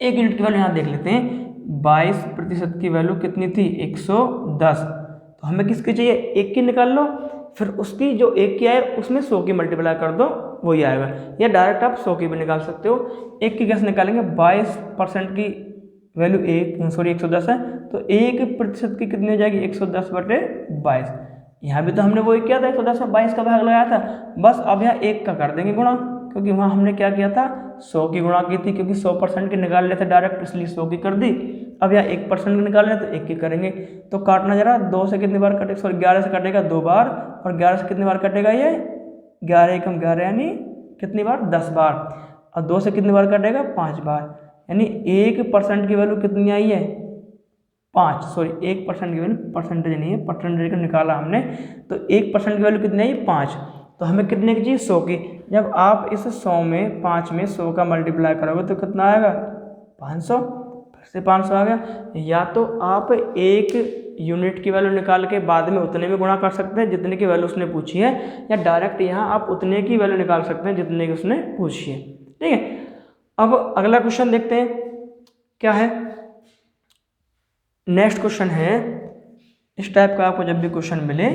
एक यूनिट की वैल्यू यहाँ देख लेते हैं, 22% की वैल्यू कितनी थी, 110। तो हमें किसकी चाहिए, एक की निकाल लो, फिर उसकी जो एक की आए उसमें 100 की मल्टीप्लाई कर दो, वही आएगा। या डायरेक्ट आप 100 की भी निकाल सकते हो। एक की कैसे निकालेंगे, 22% की वैल्यू 110 है, तो 1% की कितनी हो जाएगी, 110 बटे 22। यहाँ भी तो हमने वही किया था, 110 में 22 का भाग लगाया था, बस अब यहाँ 1 का कर देंगे गुणा, क्योंकि वहाँ हमने क्या किया था, 100 की गुणा की थी, क्योंकि 100% की निकाल लेते डायरेक्ट, इसलिए 100 की कर दी। अब यहाँ 1% की निकाल लेते तो 1 की करेंगे। तो काटना जरा, 2 से कितनी बार कटेगा, सॉरी 11 से कटेगा 2 बार, और 11 से कितनी बार कटेगा, ये 11 एकम 11 यानी कितनी बार, 10 बार, और 2 से कितनी बार कटेगा, 5 बार, यानी 1% की वैल्यू कितनी आई है, 5, सॉरी 1% की वैल्यू, परसेंटेज नहीं है, परसेंटेज का निकाला हमने, तो 1% की वैल्यू कितनी आई, 5। तो हमें कितने की चाहिए, 100 की। जब आप इस 100 में 5 में 100 का मल्टीप्लाई करोगे तो कितना आएगा, 500, फिर से 500 आ गया। या तो आप यूनिट की वैल्यू निकाल के बाद में उतने में गुणा कर सकते हैं जितने की वैल्यू उसने पूछी है, या डायरेक्ट यहाँ आप उतने की वैल्यू निकाल सकते हैं जितने की उसने पूछी है। ठीक है, अब अगला क्वेश्चन देखते हैं क्या है। नेक्स्ट क्वेश्चन है, इस टाइप का आपको जब भी क्वेश्चन मिले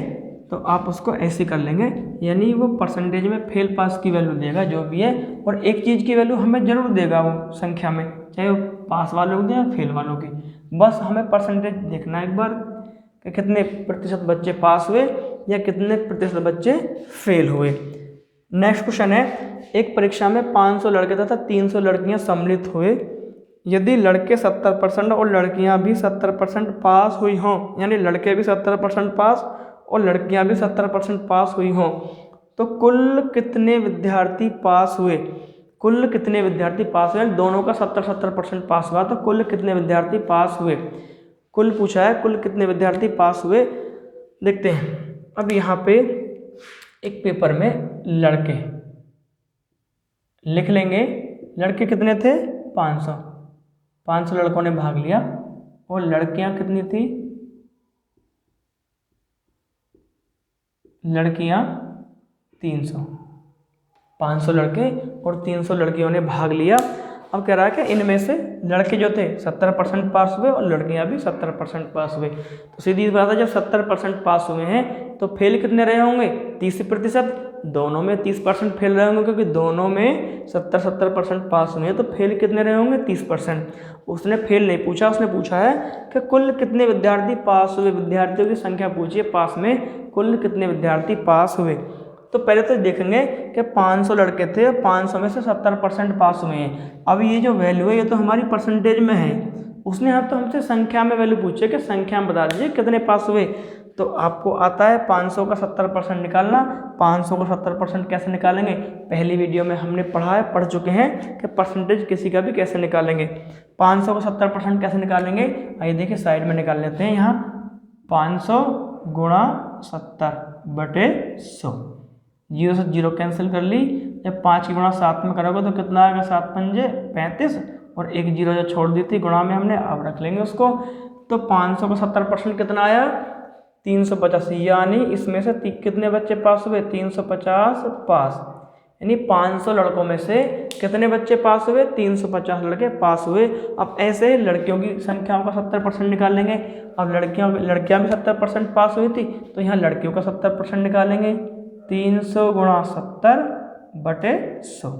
तो आप उसको ऐसे कर लेंगे, यानी वो परसेंटेज में फेल पास की वैल्यू देगा जो भी है, और एक चीज़ की वैल्यू हमें जरूर देगा वो संख्या में, चाहे वो पास वालों की दे या फेल वालों की, बस हमें परसेंटेज देखना एक बार कि कितने प्रतिशत बच्चे पास हुए या कितने प्रतिशत बच्चे फेल हुए। नेक्स्ट क्वेश्चन है, एक परीक्षा में 500 लड़के तथा 300 लड़कियां सम्मिलित हुए, यदि लड़के 70% और लड़कियां भी 70% पास हुई हों, यानी लड़के भी 70% पास और लड़कियां भी 70% पास हुई हों, तो कुल कितने विद्यार्थी पास हुए? कुल कितने विद्यार्थी पास हुए? दोनों का 70% पास हुआ तो कुल कितने विद्यार्थी पास हुए? कुल पूछा है, कुल कितने विद्यार्थी पास हुए देखते हैं। अब यहाँ पे एक पेपर में लड़के लिख लेंगे, लड़के कितने थे? 500 लड़कों ने भाग लिया, और लड़कियां कितनी थी? लड़कियां 300। 500 लड़के और 300 लड़कियों ने भाग लिया। अब कह रहा है कि इनमें से लड़के जो थे 70% पास हुए और लड़कियां भी 70% पास हुए। तो सीधी बात है, जब 70% पास हुए हैं तो फेल कितने रहे होंगे? 30%। दोनों में 30% फेल रहे होंगे, क्योंकि दोनों में 70% पास हुए हैं, तो फेल कितने रहे होंगे? 30%। उसने फेल नहीं पूछा, उसने पूछा है कि कुल कितने विद्यार्थी पास हुए, विद्यार्थियों की संख्या पूछिए पास में, कुल कितने विद्यार्थी पास हुए। तो पहले तो देखेंगे कि 500 लड़के थे, 500 में से 70% पास हुए हैं। अब ये जो वैल्यू है ये तो हमारी परसेंटेज में है, उसने यहाँ तो हमसे संख्या में वैल्यू पूछे कि संख्या में बता दीजिए कितने पास हुए। तो आपको आता है 500 का 70% निकालना। 500 का 70% कैसे निकालेंगे? पहली वीडियो में हमने पढ़ चुके हैं कि परसेंटेज किसी का भी कैसे निकालेंगे। 500 का 70% कैसे निकालेंगे? आइए देखिए, साइड में निकाल लेते हैं। यहाँ 500 गुणा 70/100, 0 से 0 कैंसिल कर ली। जब 5 की गुणा 7 में करोगे तो कितना आएगा? 7 पंजे 35, और एक 0 जो छोड़ दी थी गुणा में हमने, अब रख लेंगे उसको। तो 500 का 70% कितना आया? 350, यानी इसमें से कितने बच्चे पास हुए? 350 पास, यानी 500 लड़कों में से कितने बच्चे पास हुए? 350 लड़के पास हुए। अब ऐसे लड़कियों की संख्याओं का 70% निकालेंगे। अब लड़कियां भी 70% पास हुई थी, तो यहाँ लड़कियों का 70% निकालेंगे। 300 गुणा 70/100,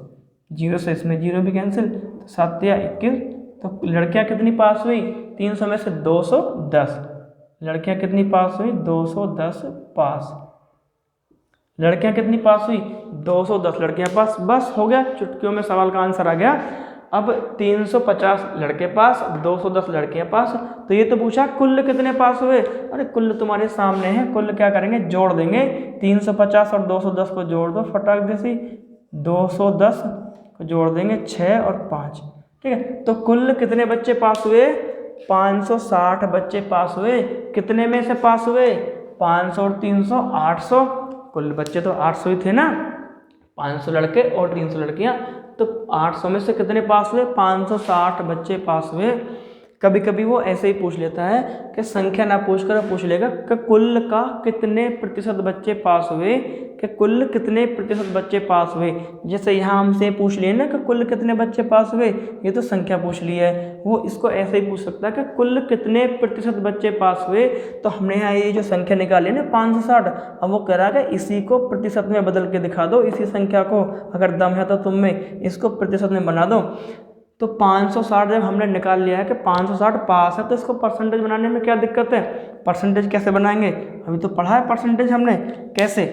0 से इसमें 0 भी कैंसिल, 7 या 21। तो लड़कियां कितनी पास हुई? 300 में से 210। लड़कियां कितनी पास हुई? 210 पास। लड़कियां कितनी पास हुई? 210 लड़कियां पास। बस हो गया, चुटकियों में सवाल का आंसर आ गया। अब 350 लड़के पास, 210 लड़कियां पास। तो ये तो पूछा कुल कितने पास हुए। अरे कुल तुम्हारे सामने है, कुल क्या करेंगे? जोड़ देंगे। 350 और 210 को जोड़ दो फटाक जैसी, 210 को जोड़ देंगे 6 और 5। ठीक है, तो कुल कितने बच्चे पास हुए? 560 बच्चे पास हुए। कितने में से पास हुए? 500 और 300, 800। कुल बच्चे तो 800 ही थे ना, 500 लड़के और 300 लड़कियां, तो 800 में से कितने पास हुए? 560 बच्चे पास हुए। कभी कभी वो ऐसे ही पूछ लेता है कि संख्या ना पूछ कर पूछ लेगा कि कुल का कितने प्रतिशत बच्चे पास हुए, कि कुल कितने प्रतिशत बच्चे पास हुए। जैसे यहाँ हमसे पूछ लिए ना कि कुल कितने बच्चे पास हुए, ये तो संख्या पूछ ली है। वो इसको ऐसे ही पूछ सकता है कि कुल कितने प्रतिशत बच्चे पास हुए। तो हमने यहाँ ये जो संख्या निकाली है ना 560, अब वो कह रहा है कि इसी को प्रतिशत में बदल के दिखा दो, इसी संख्या को, अगर दम है तो तुम में इसको प्रतिशत में बना दो। तो 560 जब हमने निकाल लिया है कि 560 पास है, तो इसको परसेंटेज बनाने में क्या दिक्कत है? परसेंटेज कैसे बनाएंगे? अभी तो पढ़ा है परसेंटेज हमने, कैसे?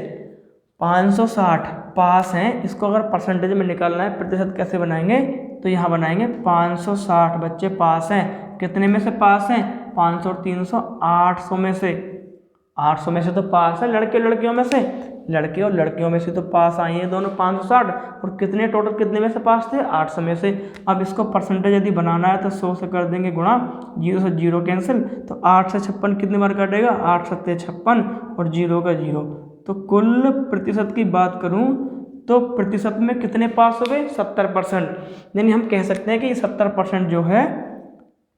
560 पास हैं, इसको अगर परसेंटेज में निकालना है, प्रतिशत कैसे बनाएंगे? तो यहाँ बनाएंगे 560 बच्चे पास हैं। कितने में से पास हैं? 500 और 300, 800 में से। 800 में से तो पास है लड़के लड़कियों में से, लड़के और लड़कियों में से तो पास आई हैं दोनों 560। और कितने टोटल कितने में से पास थे? 800 में से। अब इसको परसेंटेज यदि बनाना है तो 100 से कर देंगे गुणा, 0 से 0 कैंसिल, तो 8 से 56 कितनी बार कटेगा? 8 सत्ते 56 और 0 का 0। तो कुल प्रतिशत की बात करूं तो प्रतिशत में कितने पास हो गए? 70%। यानी हम कह सकते हैं कि 70% जो है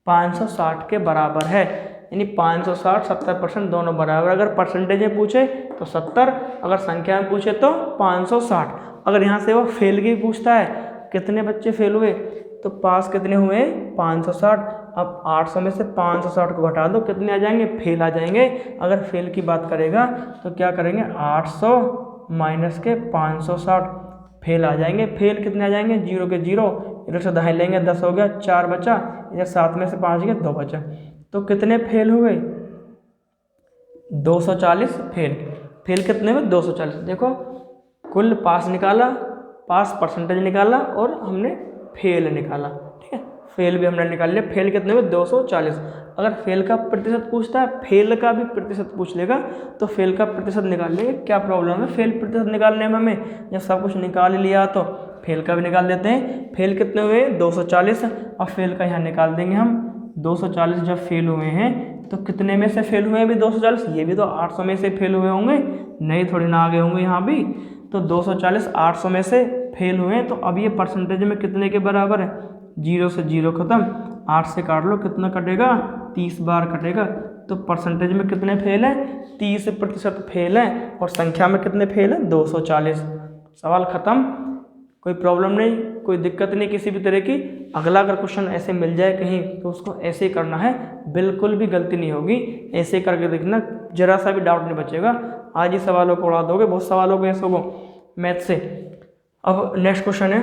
560 के बराबर है। यानी 560 70% दोनों बराबर। अगर परसेंटेज में पूछे तो 70, अगर संख्या में पूछे तो 560। अगर यहाँ से वो फेल की पूछता है कितने बच्चे फेल हुए, तो पास कितने हुए 560। अब 800 में से 560 को घटा दो, कितने आ जाएंगे, फेल आ जाएंगे। अगर फेल की बात करेगा तो क्या करेंगे, 800 माइनस के 560 फेल आ जाएंगे। फेल कितने आ जाएंगे, 0 के 0, इधर से दहाई लेंगे 10 हो गया, 4 बचा, इधर 7 में से 5 गया 2 बचा। तो कितने फेल हुए, 240 फेल। फेल कितने हुए, 240। देखो कुल पास निकाला, पास परसेंटेज निकाला और हमने फेल निकाला, ठीक है। फेल भी हमने निकाल लिया। फेल कितने हुए, 240। अगर फेल का प्रतिशत पूछता है, फेल का भी प्रतिशत पूछ लेगा तो फेल का प्रतिशत निकाल लेंगे, क्या प्रॉब्लम है फेल प्रतिशत निकालने में हमें। जब सब कुछ निकाल लिया तो फेल का भी निकाल देते हैं। फेल कितने हुए, 240। अब फेल का यहाँ निकाल देंगे हम। 240 जब फेल हुए हैं तो कितने में से फेल हुए हैं भी 240, ये भी तो 800 में से फेल हुए होंगे, नहीं थोड़ी ना आगे होंगे यहाँ भी। तो 240 800 में से फेल हुए हैं, तो अब ये परसेंटेज में कितने के बराबर है, 0 से 0 खत्म, 8 से काट लो, कितना कटेगा, 30 बार कटेगा। तो परसेंटेज में कितने फेल हैं, 30% फेल हैं। और संख्या में कितने फेल हैं, 240। सवाल खत्म, कोई प्रॉब्लम नहीं, कोई दिक्कत नहीं किसी भी तरह की। अगला अगर क्वेश्चन ऐसे मिल जाए कहीं तो उसको ऐसे ही करना है, बिल्कुल भी गलती नहीं होगी। ऐसे करके देखना, जरा सा भी डाउट नहीं बचेगा। आज ही सवालों को उड़ा दोगे, बहुत सवालों को ऐसे हो मैथ से। अब नेक्स्ट क्वेश्चन है,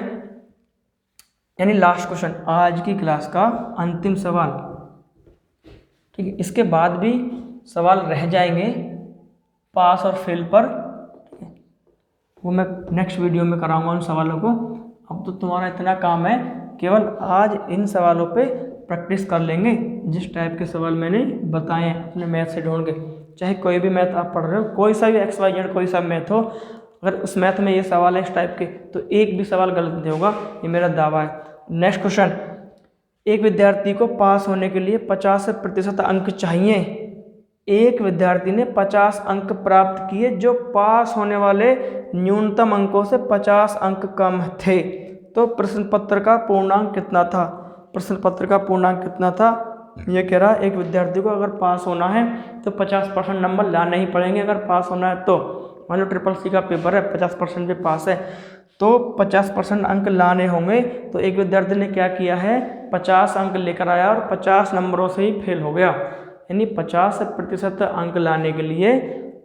यानी लास्ट क्वेश्चन, आज की क्लास का अंतिम सवाल, ठीक है। इसके बाद भी सवाल रह जाएंगे पास और फेल पर, वो मैं नेक्स्ट वीडियो में कराऊंगा उन सवालों को। अब तो तुम्हारा इतना काम है, केवल आज इन सवालों पे प्रैक्टिस कर लेंगे। जिस टाइप के सवाल मैंने बताए हैं अपने मैथ से ढूंढ के, चाहे कोई भी मैथ आप पढ़ रहे हो, कोई सा भी XYZ कोई सा मैथ हो, अगर उस मैथ में ये सवाल है इस टाइप के तो एक भी सवाल गलत नहीं होगा, ये मेरा दावा है। नेक्स्ट क्वेश्चन, एक विद्यार्थी को पास होने के लिए 50% अंक चाहिए। एक विद्यार्थी ने 50 अंक प्राप्त किए जो पास होने वाले न्यूनतम अंकों से 50 अंक कम थे। तो प्रश्न पत्र का पूर्णांक कितना था, प्रश्न पत्र का पूर्णांक कितना था, ये कह रहा है एक विद्यार्थी को अगर पास होना है तो 50% नंबर लाने ही पड़ेंगे। अगर पास होना है तो मान लो SSC का पेपर है, 50% पे पास है तो 50% अंक लाने होंगे। तो एक विद्यार्थी ने क्या किया है, 50 अंक लेकर आया और 50 नंबरों से ही फेल हो गया। यानी 50% अंक लाने के लिए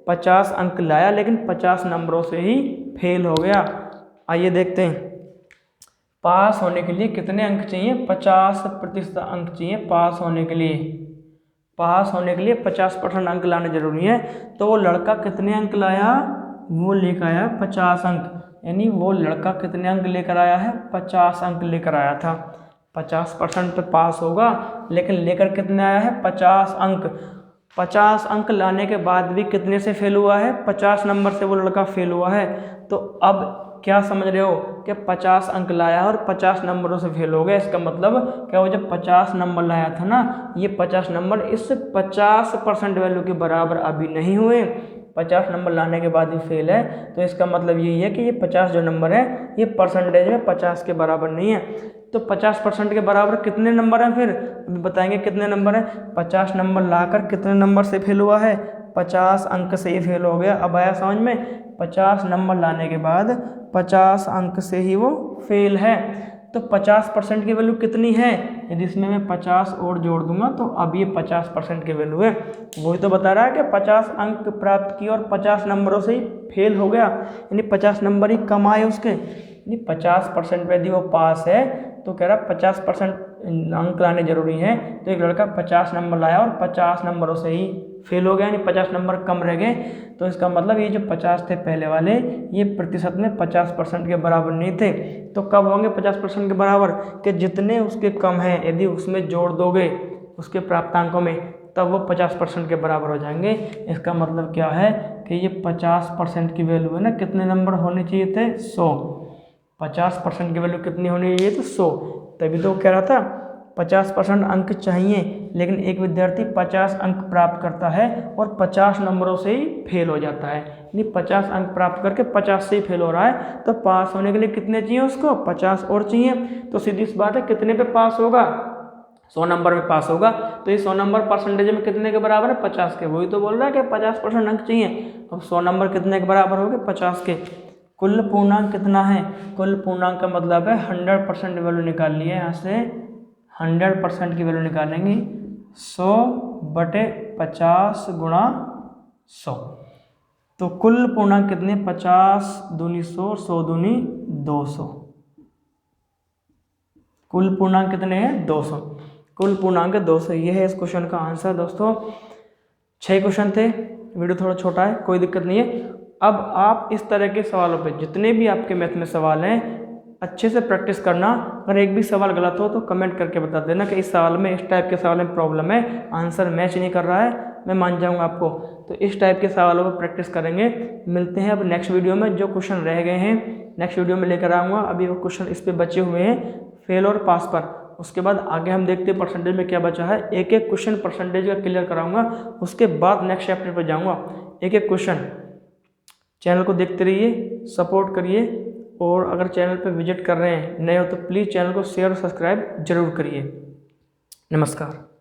50 अंक लाया लेकिन 50 नंबरों से ही फेल हो गया। आइए देखते हैं, पास होने के लिए कितने अंक चाहिए, 50% अंक चाहिए पास होने के लिए। पास होने के लिए 50% अंक लाना जरूरी है। तो वो लड़का कितने अंक लाया, वो लेकर आया 50 अंक। यानी वो लड़का कितने अंक लेकर आया है, 50 अंक लेकर आया था। 50% पे पास होगा लेकिन लेकर कितने आया है, 50 अंक। 50 अंक लाने के बाद भी कितने से फेल हुआ है, 50 नंबर से वो लड़का फेल हुआ है। तो अब क्या समझ रहे हो कि 50 अंक लाया और 50 नंबरों से फेल हो गया। इसका मतलब क्या, वो जब 50 नंबर लाया था ना, ये 50 नंबर इस 50% वैल्यू के बराबर अभी नहीं हुए, 50 नंबर लाने के बाद ही फेल है। तो इसका मतलब यही है कि ये 50 जो नंबर है ये परसेंटेज में 50 के बराबर नहीं है। तो 50% के बराबर कितने नंबर हैं, फिर अभी बताएंगे कितने नंबर हैं। 50 नंबर लाकर कितने नंबर से फेल हुआ है, 50 अंक से ही फेल हो गया। अब आया समझ में, 50 नंबर लाने के बाद 50 अंक से ही वो फेल है। तो 50% की वैल्यू कितनी है, यदि इसमें मैं 50 और जोड़ दूंगा तो अब ये 50% की वैल्यू है। वही तो बता रहा है कि 50 अंक प्राप्त किए और 50 नंबरों से ही फेल हो गया, यानी 50 नंबर ही कम आए उसके। यानी 50% पे यदि वो पास है तो कह रहा 50% अंक लाने जरूरी है। तो एक लड़का 50 नंबर लाया और 50 नंबरों से ही फेल हो गया, यानी 50 नंबर कम रह गए। तो इसका मतलब ये जो 50 थे पहले वाले, ये प्रतिशत में 50% के बराबर नहीं थे। तो कब होंगे 50% के बराबर, कि जितने उसके कम हैं यदि उसमें जोड़ दोगे उसके प्राप्तांकों में, तब वो 50% के बराबर हो जाएंगे। इसका मतलब क्या है कि ये 50% की वैल्यू है ना, कितने नंबर होने चाहिए थे, 100। 50% की वैल्यू कितनी होनी चाहिए, तो 100। तभी तो कह रहा था 50% अंक चाहिए, लेकिन एक विद्यार्थी 50 अंक प्राप्त करता है और 50 नंबरों से ही फेल हो जाता है। यानी 50 अंक प्राप्त करके 50 से ही फेल हो रहा है। तो पास होने के लिए कितने चाहिए उसको, 50 और चाहिए। तो सीधी सी बात है, कितने पे पास होगा, 100 नंबर में पास होगा। तो ये 100 नंबर परसेंटेज में कितने के बराबर है? 50 के। वही तो बोल रहा है कि 50% अंक चाहिए। अब 100 नंबर कितने के बराबर हो गए? 50 के। कुल पूर्णांक कितना है? कुल पूर्णांक का मतलब है 100% वैल्यू निकाल ली है। यहाँ से 100% की वैल्यू निकालेंगे। 100/50 गुणा 100। तो कुल पूर्णांक कितने? 50 दूनी 100, 100 दूनी 200। कुल पूर्णांक कितने हैं? 200। कुल पूर्णांक 200। ये है इस क्वेश्चन का आंसर दोस्तों। 6 क्वेश्चन थे, वीडियो थोड़ा छोटा है, कोई दिक्कत नहीं है। अब आप इस तरह के सवालों पे जितने भी आपके मैथ में सवाल हैं अच्छे से प्रैक्टिस करना। अगर एक भी सवाल गलत हो तो कमेंट करके बता देना कि इस सवाल में, इस टाइप के सवाल में प्रॉब्लम है, आंसर मैच नहीं कर रहा है, मैं मान जाऊंगा आपको। तो इस टाइप के सवालों पर प्रैक्टिस करेंगे। मिलते हैं अब नेक्स्ट वीडियो में। जो क्वेश्चन रह गए हैं नेक्स्ट वीडियो में लेकर आऊँगा। अभी वो क्वेश्चन इस पर बचे हुए हैं फेल और पास पर। उसके बाद आगे हम देखते हैं परसेंटेज में क्या बचा है। एक एक क्वेश्चन परसेंटेज का क्लियर कराऊंगा। उसके बाद नेक्स्ट चैप्टर पर जाऊंगा। एक एक क्वेश्चन। चैनल को देखते रहिए, सपोर्ट करिए, और अगर चैनल पर विजिट कर रहे हैं नए हो तो प्लीज़ चैनल को शेयर और सब्सक्राइब जरूर करिए। नमस्कार।